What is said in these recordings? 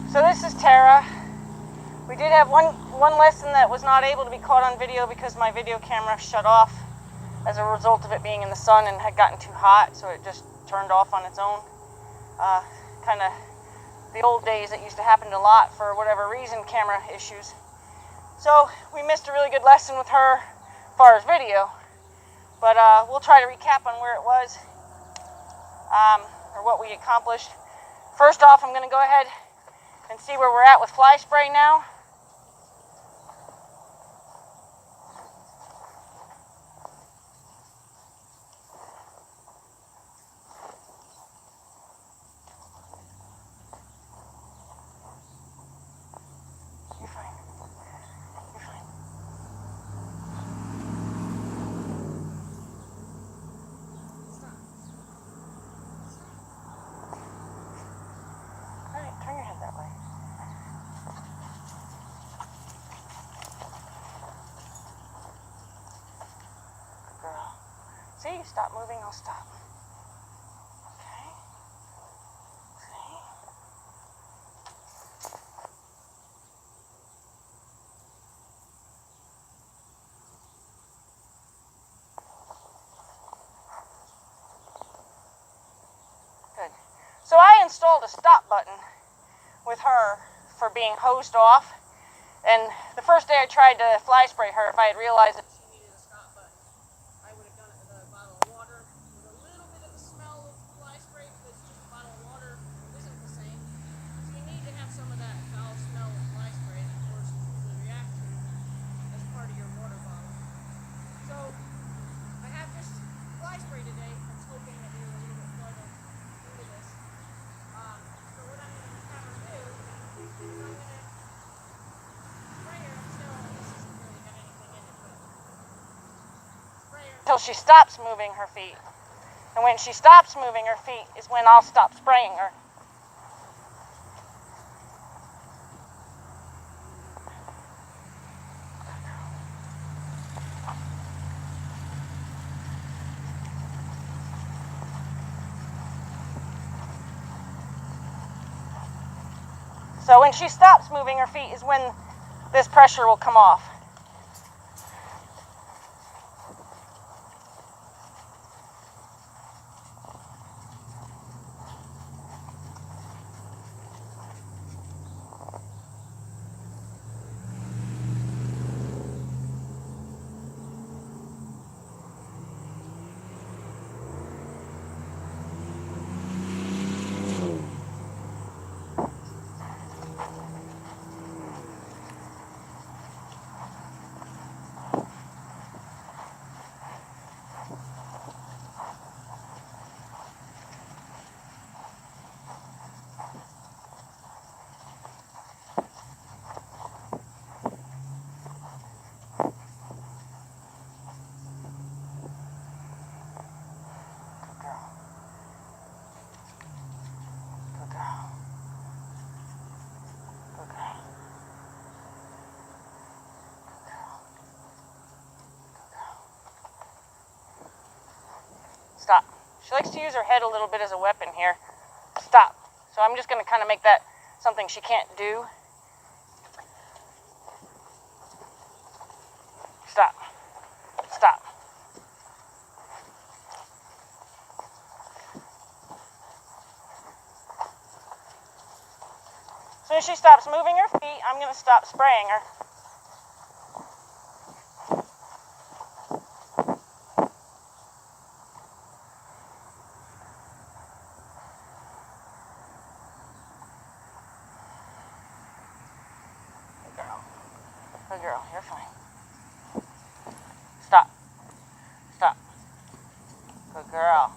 So this is Tara. We did have one lesson that was not able to be caught on video because my video camera shut off as a result of it being in the sun and had gotten too hot, so it just turned off on its own. Kind of the old days, it used to happen a lot for whatever reason, camera issues. So we missed a really good lesson with her as far as video, but we'll try to recap on where it was, or what we accomplished. First off, I'm going to go ahead and see where we're at with fly spray now. You're fine. You're fine. All right, turn your head that way. Good girl. See, you stop moving, I'll stop. Okay. See? Good. So I installed a stop button with her for being hosed off, and the first day I tried to fly spray her, if I had realized that she needed a stop button, I would have done it with a bottle of water with a little bit of the smell of fly spray, because just a bottle of water isn't the same. So you need to have some of that foul smell of fly spray, and of course it's usually reactive as part of your water bottle. So I have just fly spray today. I was hoping that we were a little bit farther into this. So what I'm going to have her do is I'm going to spray her until this doesn't really have anything in it, but spray her until she stops moving her feet. And when she stops moving her feet is when I'll stop spraying her. So when she stops moving her feet is when this pressure will come off. Stop. She likes to use her head a little bit as a weapon here. Stop. So I'm just going to kind of make that something she can't do. Stop. Stop. As soon as she stops moving her feet, I'm going to stop spraying her. Good girl, you're fine. Stop. Stop. Good girl.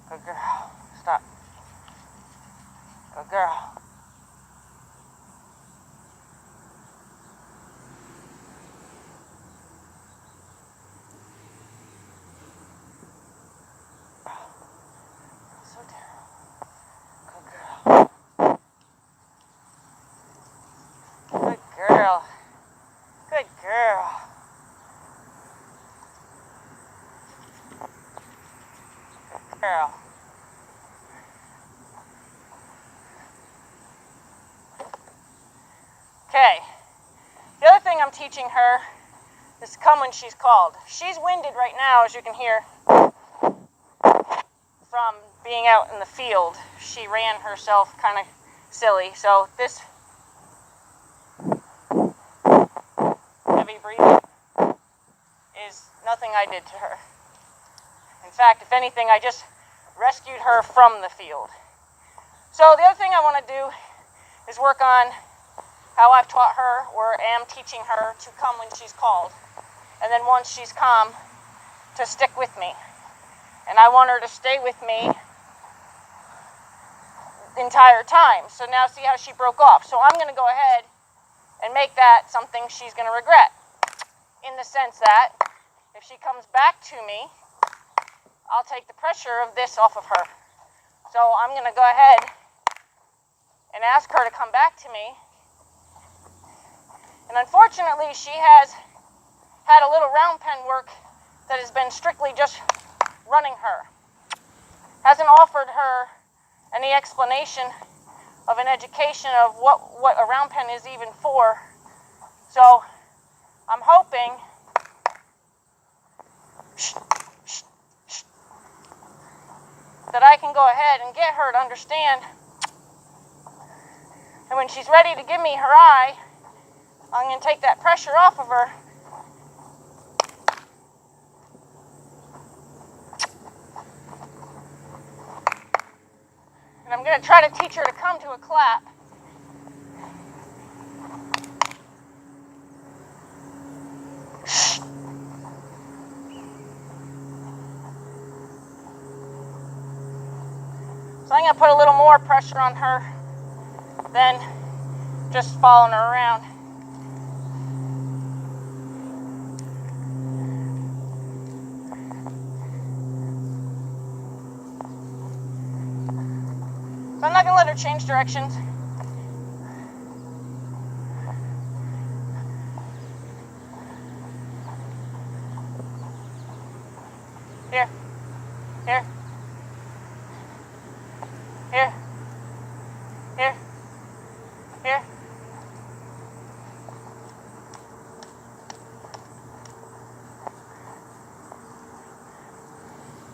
Good girl. Stop. Good girl. So terrible. Good girl. Good girl. Good girl. Good girl. Okay. The other thing I'm teaching her is to come when she's called. She's winded right now, as you can hear, from being out in the field. She ran herself kind of silly. So this heavy breathing is nothing I did to her. In fact, if anything, I just rescued her from the field. So the other thing I want to do is work on how I've taught her, or am teaching her, to come when she's called. And then once she's calm, to stick with me. And I want her to stay with me the entire time. So now see how she broke off. So I'm going to go ahead and make that something she's going to regret. In the sense that if she comes back to me, I'll take the pressure of this off of her. So I'm going to go ahead and ask her to come back to me. And unfortunately, she has had a little round pen work that has been strictly just running her. Hasn't offered her any explanation of an education of what a round pen is even for. So I'm hoping that I can go ahead and get her to understand. And when she's ready to give me her eye, I'm going to take that pressure off of her. And I'm going to try to teach her to come to a clap. So I'm going to put a little more pressure on her than just following her around. So I'm not going to let her change directions. Here. Here. Here. Here. Here.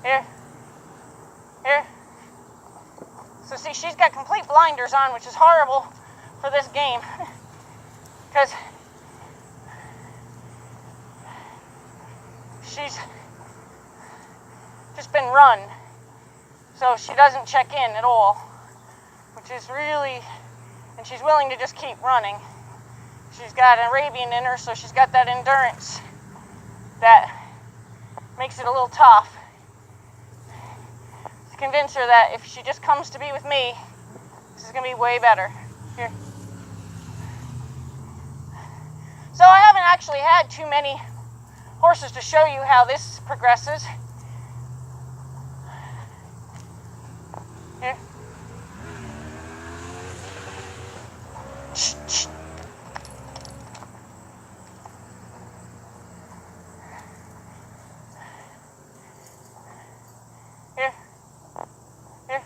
Here. Here. So see, she's got complete blinders on, which is horrible for this game. Because she's just been run. So she doesn't check in at all. Which is really, and she's willing to just keep running. She's got an Arabian in her, so she's got that endurance that makes it a little tough. To convince her that if she just comes to be with me, this is going to be way better. Here. So I haven't actually had too many horses to show you how this progresses. Here. Here. Here.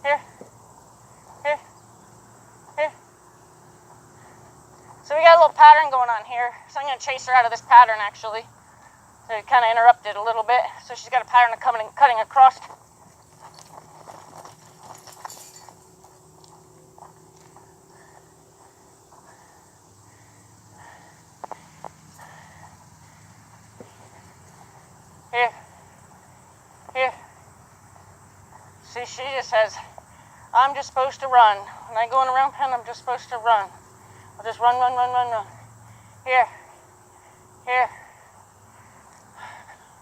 Here. Here. Here. So we got a little pattern going on here. So I'm going to chase her out of this pattern, actually. So it kind of interrupted a little bit. So she's got a pattern of cutting across. Here. Here. See, she just says, I'm just supposed to run. When I go in a round pen, I'm just supposed to run. I'll just run, run, run, run, run. Here. Here.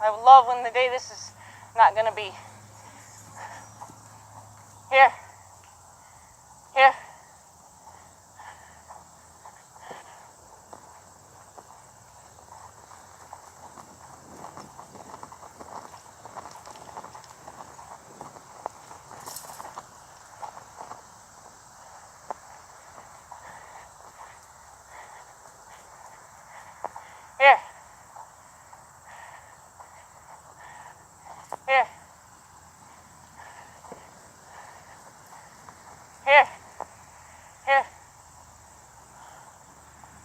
I love when the day this is not going to be. Here. Here. Here. Here.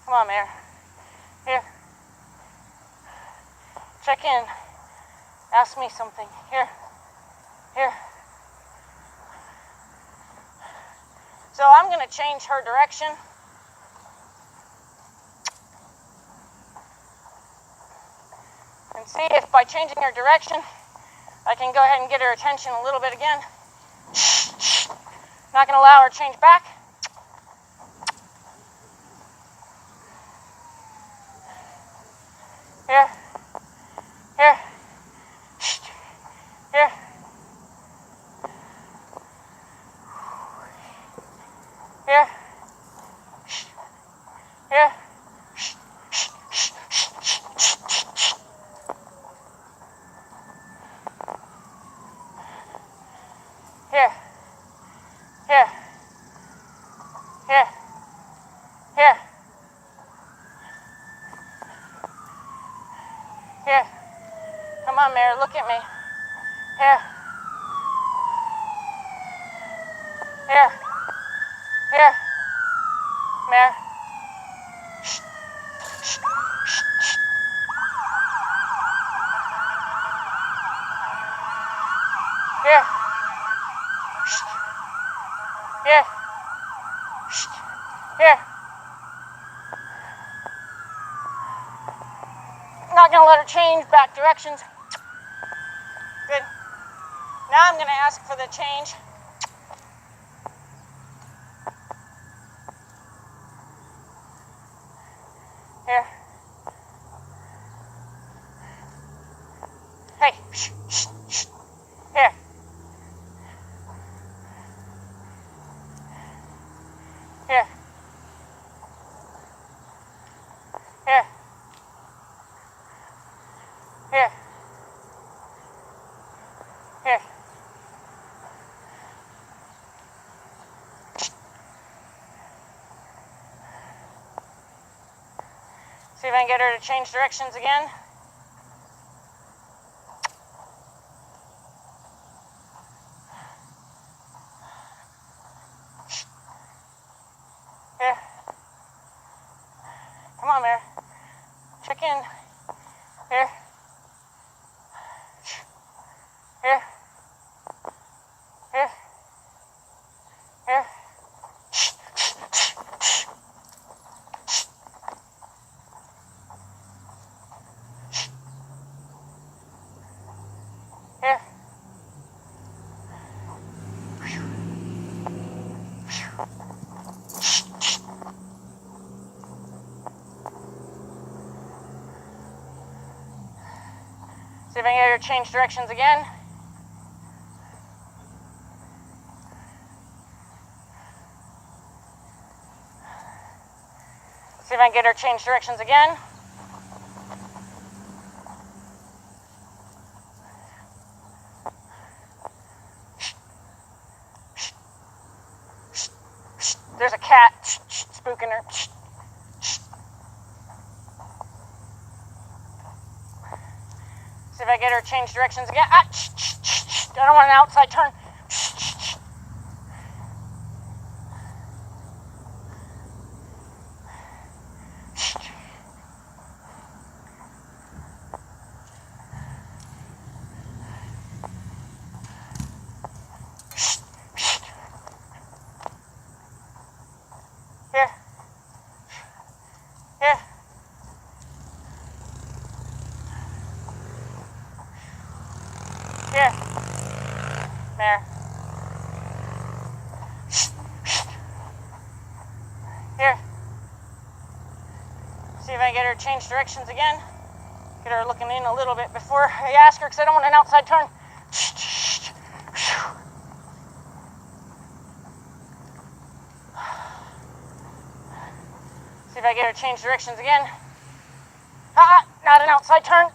Come on, Mare. Here. Check in. Ask me something. Here. Here. So I'm going to change her direction. And see if by changing her direction, I can go ahead and get her attention a little bit again. Not going to allow her to change back. Here. Here. Here. Here. Here. Here. Here. Here. Here. Here. Come on, Mare, look at me. Here. Here. Here. Mare. Here. Here. Here. Not going to let her change back directions. Good. Now I'm going to ask for the change. Here. Hey. Here. Here. Here. Here. Here. See if I can get her to change directions again. Here. Come on, Mare. Check in. Here. Here. Here. Here. Here. See if I can get her to change directions again. See if I can get her to change directions again. There's a cat spooking her. See if I get her to change directions again. I don't want an outside turn. Here. Here. Here. Mare. Here. See if I can get her to change directions again. Get her looking in a little bit before I ask her because I don't want an outside turn. See if I get her to change directions again. Not an outside turn.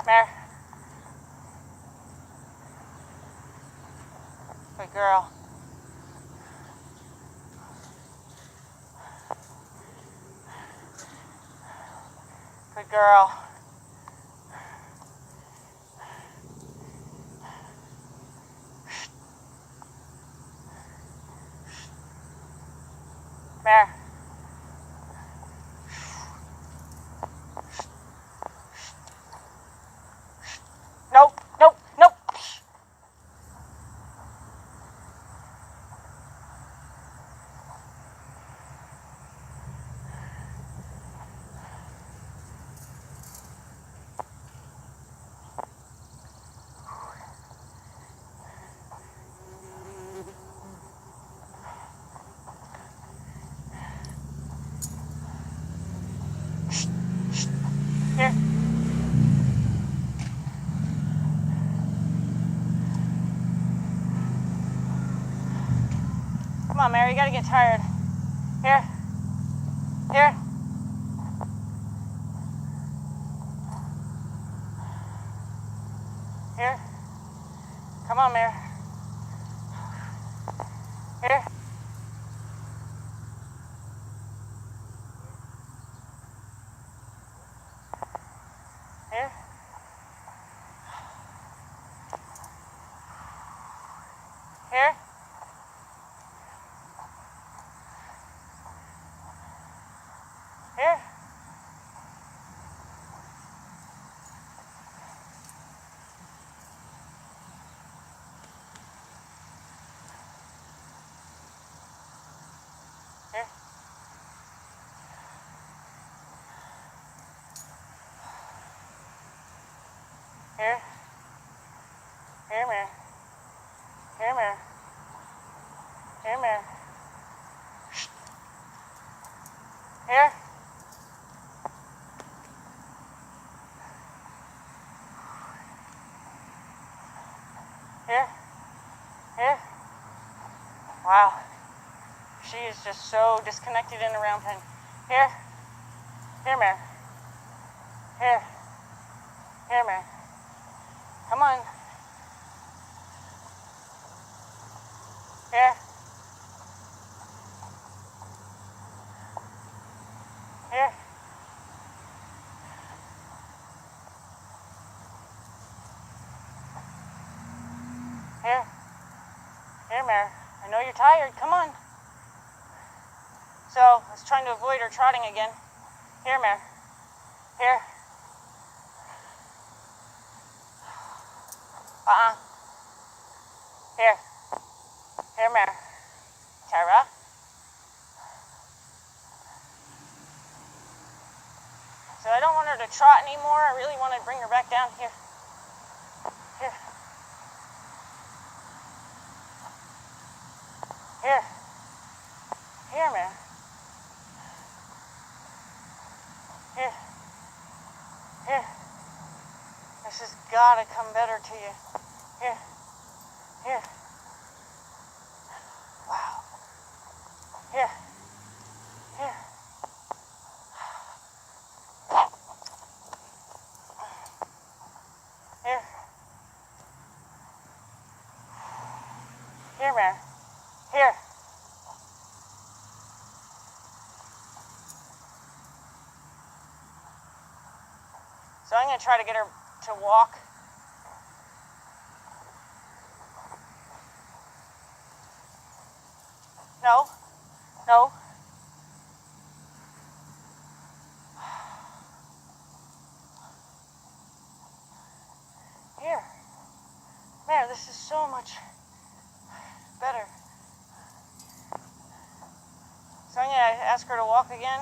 Mare. Good girl. Good girl. Mare. Nope, nope, nope. Here. Come on, Mary, you gotta get tired. Here. Here. Here. Come on, Mary. Here. Here. Here. Here. Here. Here. Here, Mare. Here, Mare. Here, Mare. Here. Here. Here. Wow. She is just so disconnected in the round pen. Here. Here, Mare. Here. Here, Mare. Come on. Here. Here. Here. Here, Mare. I know you're tired. Come on. So, I was trying to avoid her trotting again. Here, Mare. Here. Here. Here, Mare. Tara. So I don't want her to trot anymore. I really want to bring her back down here. Here. Here. Here, Mare. Here. Here. This has got to come better to you. Here. Here. Wow. Here. Here. Here. Here, Mare. Here. So I'm going to try to get her to walk. No. No. Here. Mare, this is so much better. So I'm going to ask her to walk again.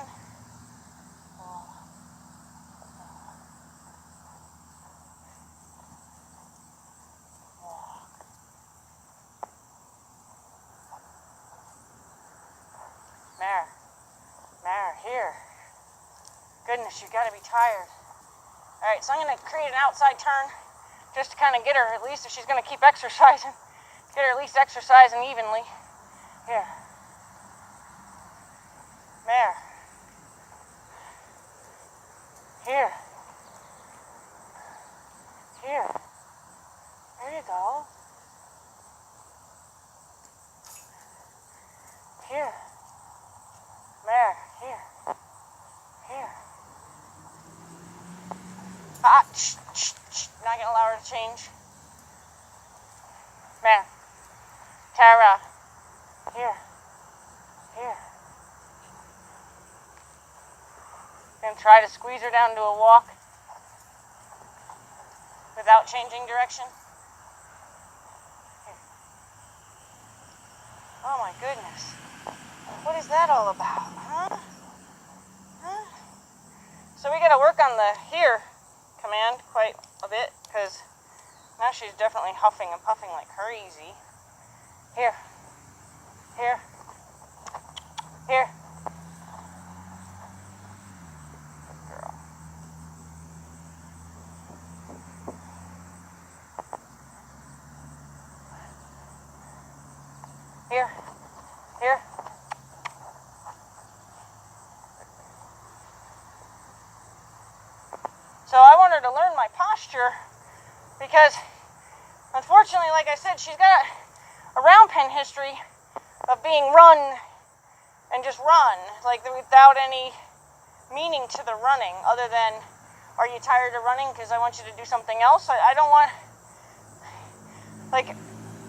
Mare. Mare, here. Goodness, you got to be tired. All right, so I'm going to create an outside turn just to kind of get her, at least if she's going to keep exercising, get her at least exercising evenly. Here. Mare. Here. Here. There you go. Here. There. Here. Here. Ah, shh, shh, shh. Not gonna allow her to change. There. Tara. Here. Here. Gonna try to squeeze her down to a walk without changing direction. Here. Oh my goodness. What is that all about, huh? Huh? So we gotta work on the here command quite a bit, because now she's definitely huffing and puffing like crazy. Here. Here. Here. Good girl. Here. Here. So I want her to learn my posture because, unfortunately, like I said, she's got a round pen history of being run and just run, like without any meaning to the running other than, are you tired of running because I want you to do something else? I don't want, like,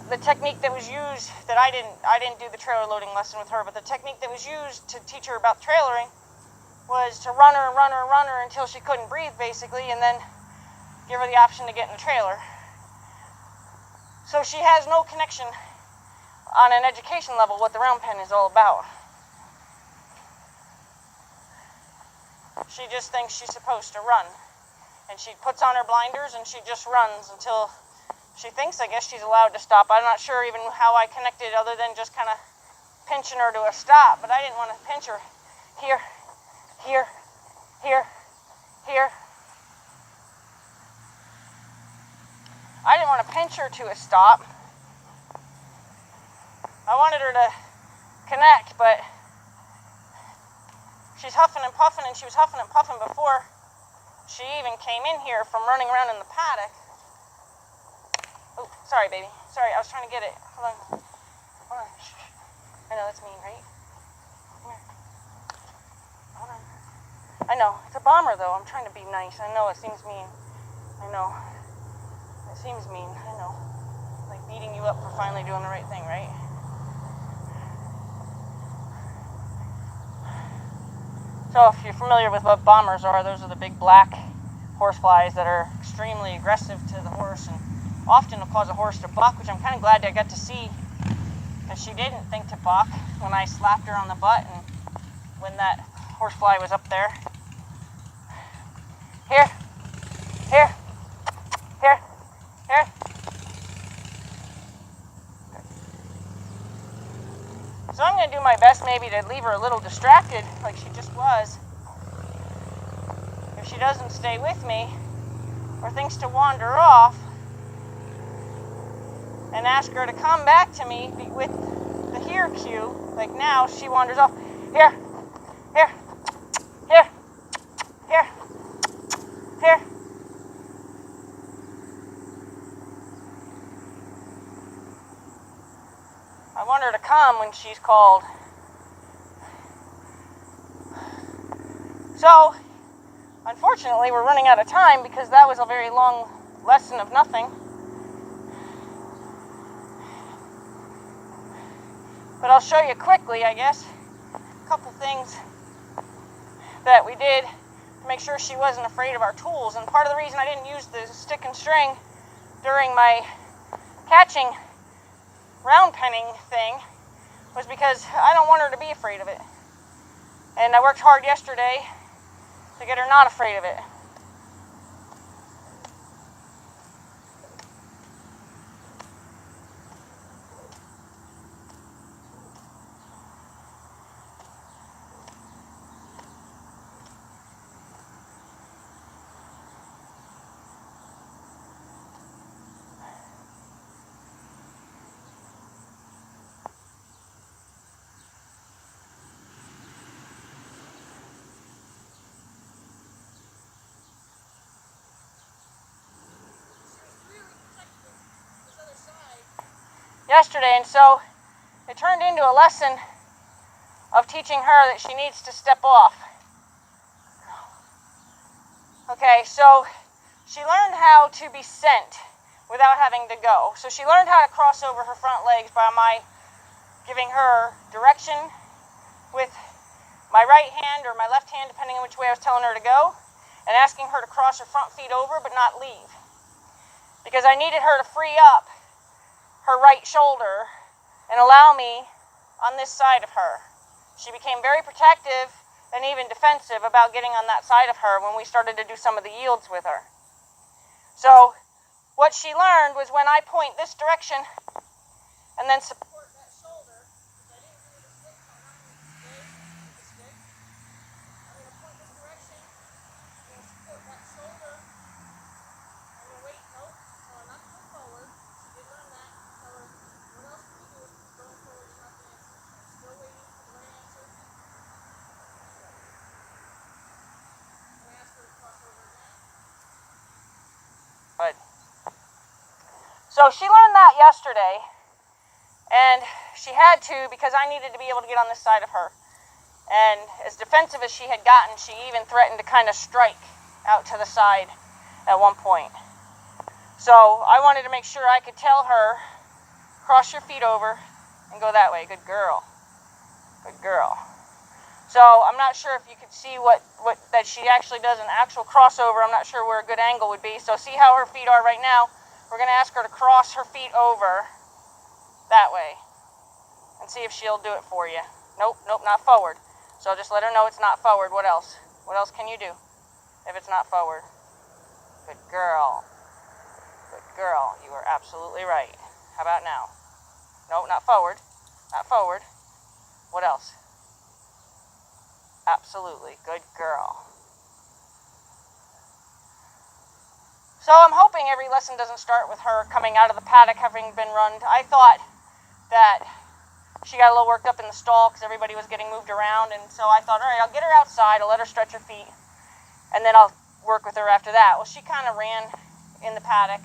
the technique that was used, that I didn't do the trailer loading lesson with her, but the technique that was used to teach her about trailering was to run her until she couldn't breathe, basically, and then give her the option to get in the trailer. So she has no connection on an education level what the round pen is all about. She just thinks she's supposed to run. And she puts on her blinders and she just runs until she thinks, I guess, she's allowed to stop. I'm not sure even how I connected other than just kind of pinching her to a stop, but I didn't want to pinch her. Here, here, here, here. I didn't want to pinch her to a stop. I wanted her to connect, but she's huffing and puffing, and she was huffing and puffing before she even came in here from running around in the paddock. Oh, sorry, baby. Sorry, I was trying to get it. Hold on. Hold on. Shh. I know, that's mean, right? Come here. Hold on. I know. It's a bomber, though. I'm trying to be nice. I know it seems mean. I know. It seems mean. I know. Like beating you up for finally doing the right thing, right? So if you're familiar with what bombers are, those are the big black horseflies that are extremely aggressive to the horse and often will cause a horse to buck, which I'm kind of glad I got to see that she didn't think to buck when I slapped her on the butt and when that horsefly was up there. Here, here, here, here. So I'm going to do my best maybe to leave her a little distracted like she just was. If she doesn't stay with me or thinks to wander off, and ask her to come back to me with the here cue, like now she wanders off. Here, here, here, here, here. I want her to come when she's called. So, unfortunately, we're running out of time because that was a very long lesson of nothing. But I'll show you quickly, I guess, a couple things that we did to make sure she wasn't afraid of our tools. And part of the reason I didn't use the stick and string during my catching round penning thing was because I don't want her to be afraid of it. And I worked hard yesterday to get her not afraid of it. yesterday, and so it turned into a lesson of teaching her that she needs to step off. Okay, so she learned how to be sent without having to go. So she learned how to cross over her front legs by my giving her direction with my right hand or my left hand, depending on which way I was telling her to go, and asking her to cross her front feet over but not leave. Because I needed her to free up her right shoulder and allow me on this side of her. She became very protective and even defensive about getting on that side of her when we started to do some of the yields with her. So what she learned was when I point this direction and then support that shoulder, because I didn't do the stick, so I'm not going to stay with the stick. I'm going to point this direction, I'm going to support that shoulder, I'm going to wait, nope, tell her not to go forward. She did learn that. Tell her, what else can you do? Going forward is not the answer. I'm still waiting for the right answer. I'm going to ask her to cross over again. Good. So she learned that yesterday, and she had to because I needed to be able to get on this side of her. And as defensive as she had gotten, she even threatened to kind of strike out to the side at one point. So I wanted to make sure I could tell her, cross your feet over and go that way. Good girl. Good girl. So I'm not sure if you could see what that she actually does an actual crossover. I'm not sure where a good angle would be. So see how her feet are right now. We're going to ask her to cross her feet over that way and see if she'll do it for you. Nope, not forward. So just let her know it's not forward. What else? What else can you do if it's not forward? Good girl. Good girl. You are absolutely right. How about now? Nope, not forward. Not forward. What else? Absolutely. Good girl. So I'm hoping every lesson doesn't start with her coming out of the paddock having been run. I thought that she got a little worked up in the stall because everybody was getting moved around, and so I thought, all right, I'll get her outside, I'll let her stretch her feet, and then I'll work with her after that. Well, she kind of ran in the paddock,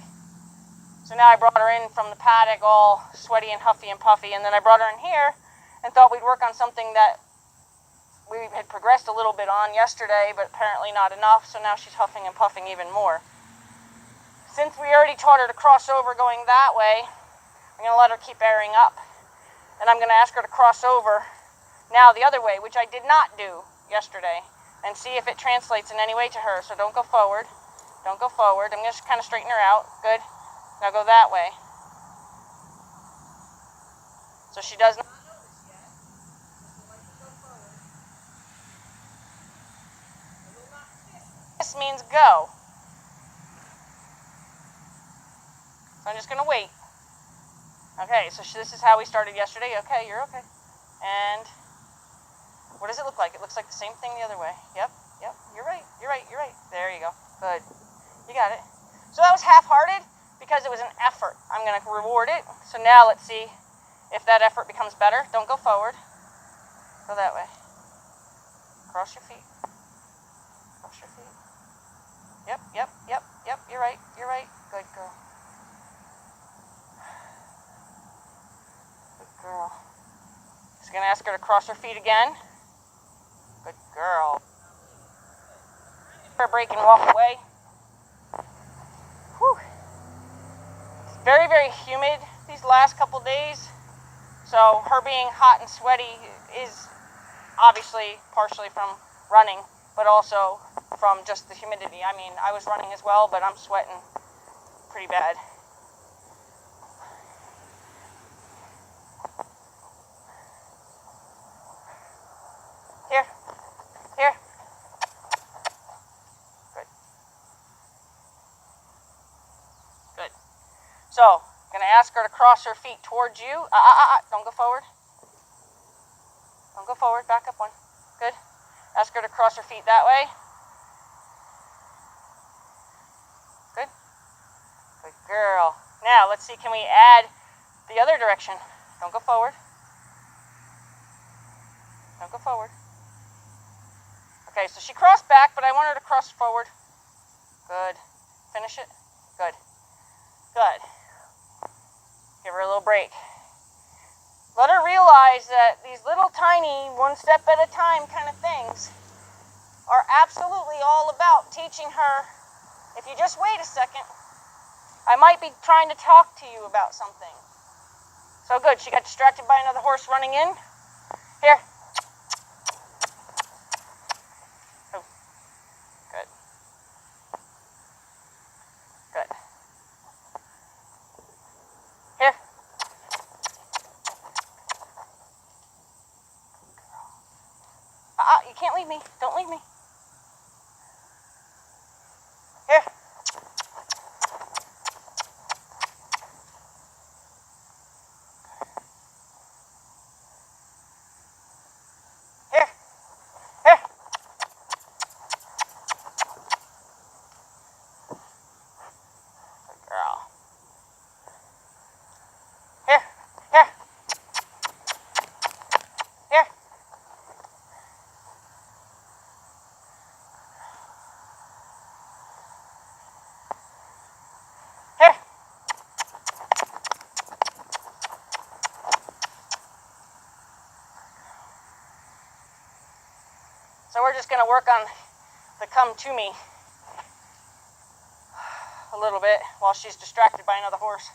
so now I brought her in from the paddock all sweaty and huffy and puffy, and then I brought her in here and thought we'd work on something that we had progressed a little bit on yesterday, but apparently not enough, so now she's huffing and puffing even more. Since we already taught her to cross over going that way, I'm going to let her keep airing up. And I'm going to ask her to cross over now the other way, which I did not do yesterday, and see if it translates in any way to her. So don't go forward. Don't go forward. I'm going to just kind of straighten her out. Good. Now go that way. So she does not know this yet. Just like to go forward. I will not kiss. Kiss means go. So I'm just going to wait. Okay, so this is how we started yesterday. Okay, you're okay. And what does it look like? It looks like the same thing the other way. Yep, you're right. There you go. Good. You got it. So that was half-hearted because it was an effort. I'm going to reward it. So now let's see if that effort becomes better. Don't go forward. Go that way. Cross your feet. Cross your feet. Yep. You're right. Good girl. Girl. Just going to ask her to cross her feet again. Good girl. Give her a break and walk away. Whew. It's very, very humid these last couple days. So her being hot and sweaty is obviously partially from running, but also from just the humidity. I mean, I was running as well, but I'm sweating pretty bad. Here. Good. So, I'm going to ask her to cross her feet towards you. Don't go forward. Don't go forward. Back up one. Good. Ask her to cross her feet that way. Good. Good girl. Now, let's see, can we add the other direction? Don't go forward. Don't go forward. Okay, so she crossed back, but I want her to cross forward. Good. Finish it. Good. Good. Give her a little break. Let her realize that these little tiny, one step at a time kind of things are absolutely all about teaching her, if you just wait a second, I might be trying to talk to you about something. So good, she got distracted by another horse running in. Here. Oh, good. Good. Here. You can't leave me. Don't leave me. Here. Here. Here. Good girl. Here. Here. Here. Here. So we're just going to work on the come to me a little bit while she's distracted by another horse.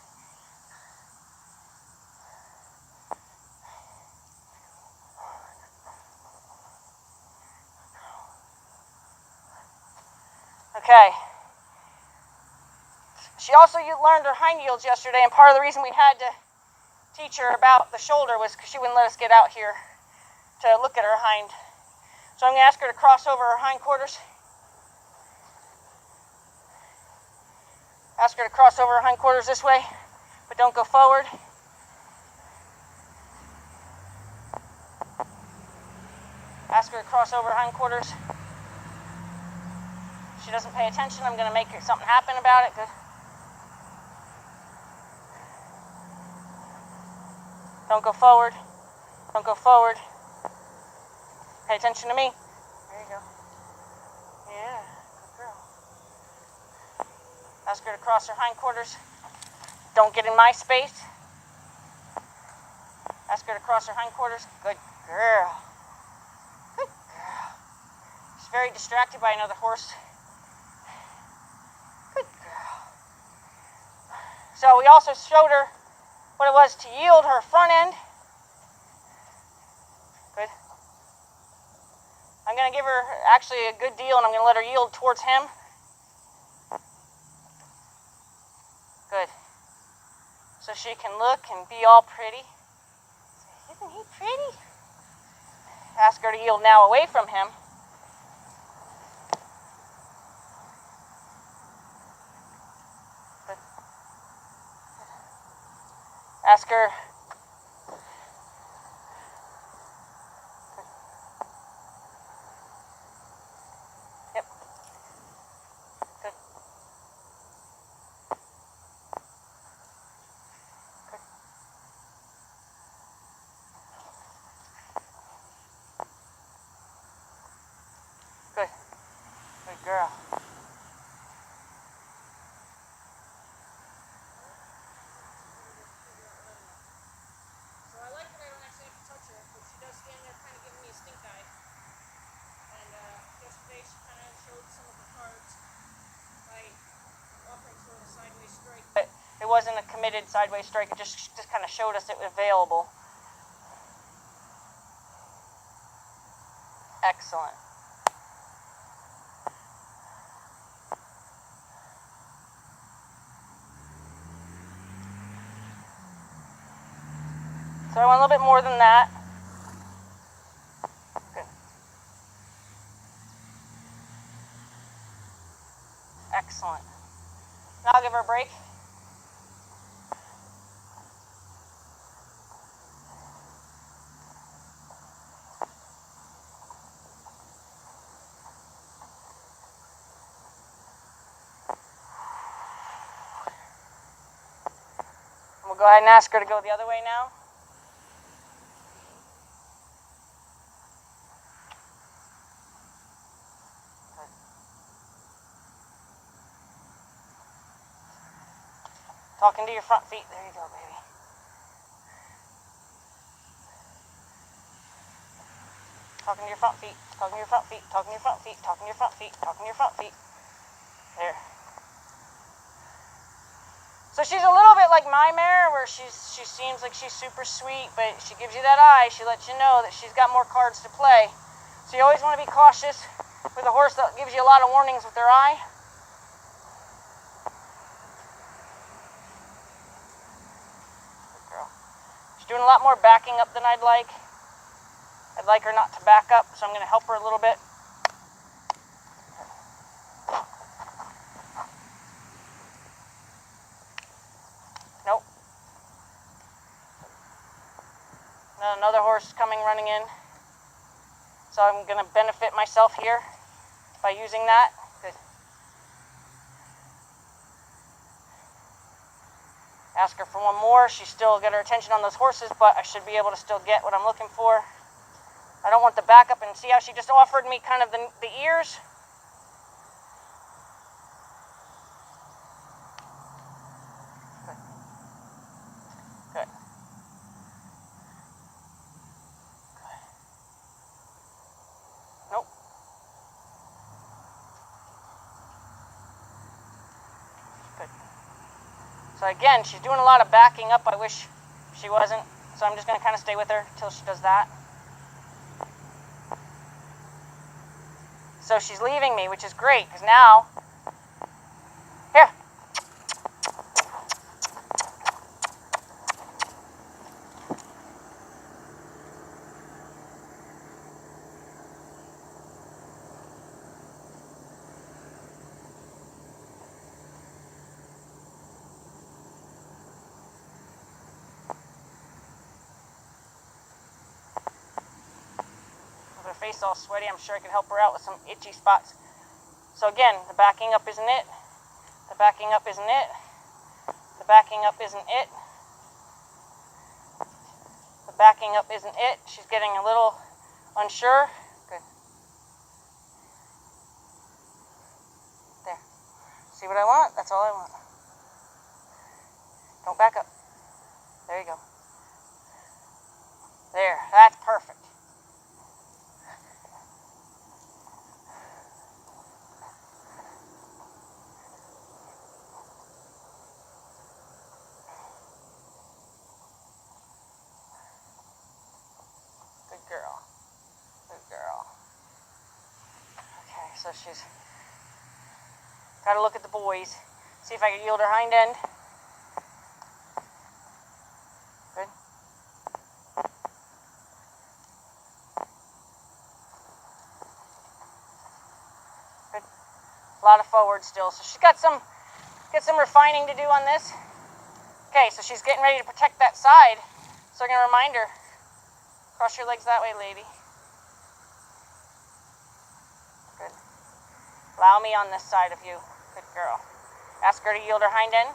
Okay. She also learned her hind yields yesterday, and part of the reason we had to teach her about the shoulder was because she wouldn't let us get out here to look at her hind. So I'm going to ask her to cross over her hindquarters. Ask her to cross over her hindquarters this way, but don't go forward. Ask her to cross over her hindquarters. If she doesn't pay attention, I'm going to make something happen about it. Good. Don't go forward. Don't go forward. Pay attention to me. There you go. Yeah, good girl. Ask her to cross her hindquarters. Don't get in my space. Ask her to cross her hindquarters. Good girl. Good girl. She's very distracted by another horse. Good girl. So we also showed her what it was to yield her front end. Good. I'm going to give her actually a good deal, and I'm going to let her yield towards him. Good. So she can look and be all pretty. Isn't he pretty? Ask her to yield now away from him. Good. Ask her. Yep. Good. Good. Good. Good girl. So I like that I don't actually have to touch her, but she does stand there kind of giving me a stink eye. And yesterday she kind of showed some of her cards by offering sort of a sideways strike. But it wasn't a committed sideways strike. It just kind of showed us it was available. Excellent. So I want a little bit more than that. Good. Excellent. Now I'll give her a break. And we'll go ahead and ask her to go the other way now. Talking to your front feet. There you go, baby. talking to your front feet, talking to your front feet, talking to your front feet, talking to your front feet, talking to your front feet. There. So she's a little bit like my mare, where she seems like she's super sweet, but she gives you that eye. She lets you know that she's got more cards to play. So you always want to be cautious with a horse that gives you a lot of warnings with their eye. Good girl. She's doing a lot more backing up than I'd like. I'd like her not to back up, so I'm going to help her a little bit. Nope. Another horse coming, running in. So I'm going to benefit myself here by using that. Good. Ask her for one more. She still got her attention on those horses, but I should be able to still get what I'm looking for. I don't want the backup, and see how she just offered me kind of the ears? Good. Good. Nope. Good. So again, she's doing a lot of backing up. I wish she wasn't. So I'm just going to kind of stay with her until she does that. So she's leaving me, which is great, because now, here. With her face all sweaty, I'm sure I could help her out with some itchy spots. So again, the backing up isn't it. The backing up isn't it. The backing up isn't it. The backing up isn't it. She's getting a little unsure. Good. There. See what I want? That's all I want. Don't back up. There you go. There. That's perfect. Good girl. Good girl. Okay, so she's got to look at the boys. See if I can yield her hind end. Good. Good. A lot of forward still. So she's got some refining to do on this. Okay, so she's getting ready to protect that side. So I'm going to remind her, cross your legs that way, lady. Good. Allow me on this side of you. Good girl. Ask her to yield her hind end.